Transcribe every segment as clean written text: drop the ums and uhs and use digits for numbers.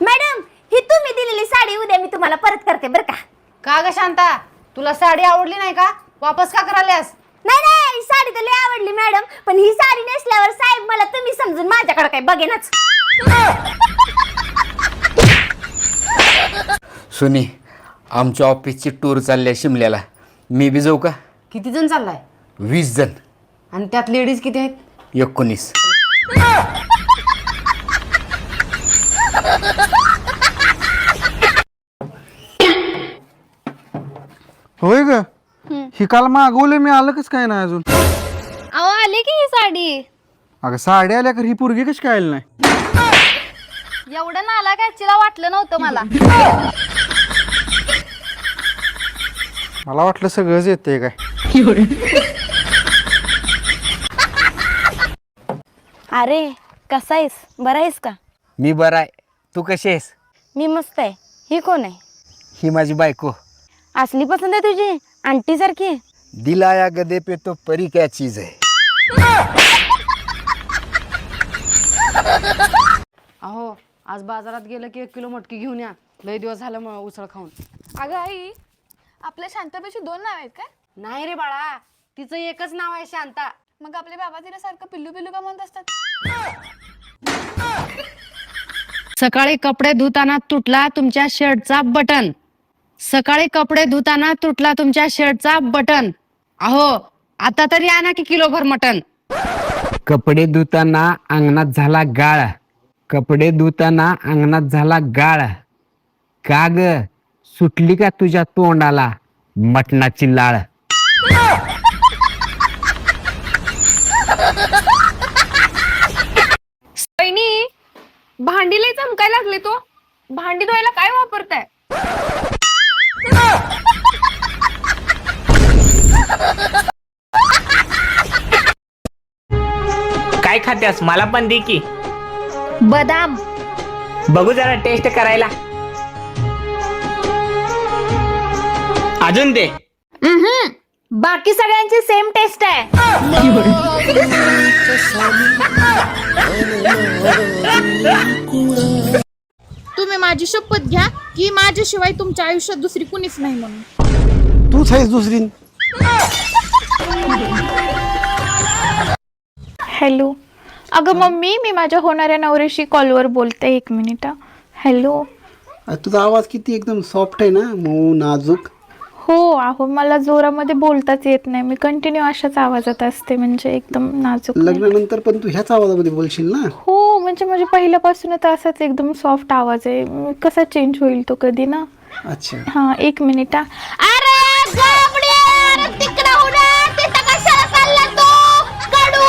Madam ही तुम्ही दिलेली साडी उद्या मी तुम्हाला परत करते बरं का. का ग शांता, तुला साडी आवडली नाही का? वापस का करायल्यास? नाही नाही, साडी तर लई आवडली मॅडम, पण ही साडी नेसल्यावर साहेब मला तुम्ही समजून माझ्याकडे काय बघेनच. सुनी, आमच्या ऑफिसची टूर चालली आहे शिमल्याला. मी बी जाऊ का? किती जण चाललाय? 20 जण. आणि त्यात लेडीज किती आहेत? 19. होय ग, ही काल मागवले मी, आलं कस काय नाही अजून? अहो आली की ही साडी. अगं साडी आल्या का ही पोरगी कशी काय आली नाही? एवढं नाला कॅचीला वाटलं नव्हतं मला. मला वाटलं सगळंच येते काय. अरे कसा आहेस, बरा आहेस का? मी बरा आहे. तू कशी आहेस? मी मस्त आहे. ही कोण आहे? ही माझी बायको. असली पसंत आहे तुझी, आंटी सारखी. दिलाया गदे पे तो परी क्या चीज है. अहो, आज बाजारात गेलं की 1 किलो मटकी घेऊन या. लय दिवस झालं मग उसळ खाऊन. अगं आई, आपल्या शांताबाईची 2 नाव आहेत काय? नाही रे बाळा, तिचं एकच नाव आहे शांता. मग आपले बाबा तिला सारखं पिल्लू पिल्लू का म्हणत असतात? सकाळी कपडे धुताना तुटला तुमच्या शर्टचा बटन. सकाळी कपडे धुताना तुटला तुमच्या शर्टचा बटन. अहो, आता तरी आणा की किलोभर मटन. कपडे धुताना अंगणात झाला गाळ. कपडे धुताना अंगणात झाला गाळ. का ग, सुटली का तुझ्या तोंडाला मटणाची लाळ. बहिणी, भांडी लय चमकायला लागले तो. भांडी धुवायला काय वापरताय? काय खात्यास, मला पण दे की. बदाम. बघू जरा टेस्ट करायला. अजून दे. बाकी सगळ्यांची सेम टेस्ट आहे. तुम्ही माझी शपथ घ्या की माझ्याशिवाय तुमच्या आयुष्यात दुसरी कुणीच नाही म्हणून. तूच आहेस दुसरी. हॅलो. अगं मम्मी, मी माझ्या होणाऱ्या नवऱ्याशी कॉलवर बोलते. 1 मिनिट. हॅलो. तुझा आवाज किती एकदम सॉफ्ट आहे ना, मऊ नाजूक. हो अहो, मला जोरामध्ये बोलताच येत नाही. मी कंटिन्यू अशाच आवाजात असते, म्हणजे एकदम नाजूक नाही. लग्नानंतर पण तू ह्याच आवाजामध्ये बोलशील ना? हो, म्हणजे माझ्या पहिल्यापासूनच असाच एकदम सॉफ्ट आवाज आहे. कसा चेंज होईल तो कधी ना. अच्छा. हा, 1 मिनिट. अरे गाबड्या, तिकडे उडा, तिथं कशाला चालला तू? कडू.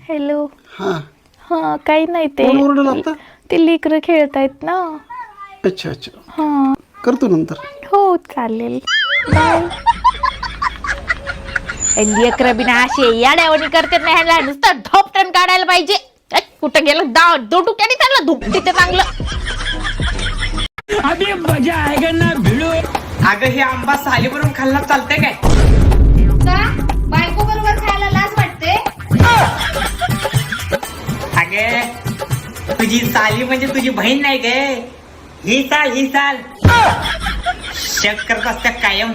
हॅलो. हा, हा, काही नाही, ते कोण ओरडलं आता? ते लेकरं खेळतायत ना. अच्छा अच्छा, हा. करतो नंतर. हो चालेल, बाय. लेकरं बिना असे याड्यावणी करते नाही, ह्याला नुसतं धोपटण काढायला पाहिजे. कुठं गेलं दो टुक्याने त्यांना धुपटी ते चांगलं. अगं, हे आंबा सालीवरून खाल्ला चालतंय काय? बायको बरोबर खायला लाज वाटते. अगे, तुझी साली म्हणजे तुझी बहीण नाही गे. ही साल शक करत असत्या कायम.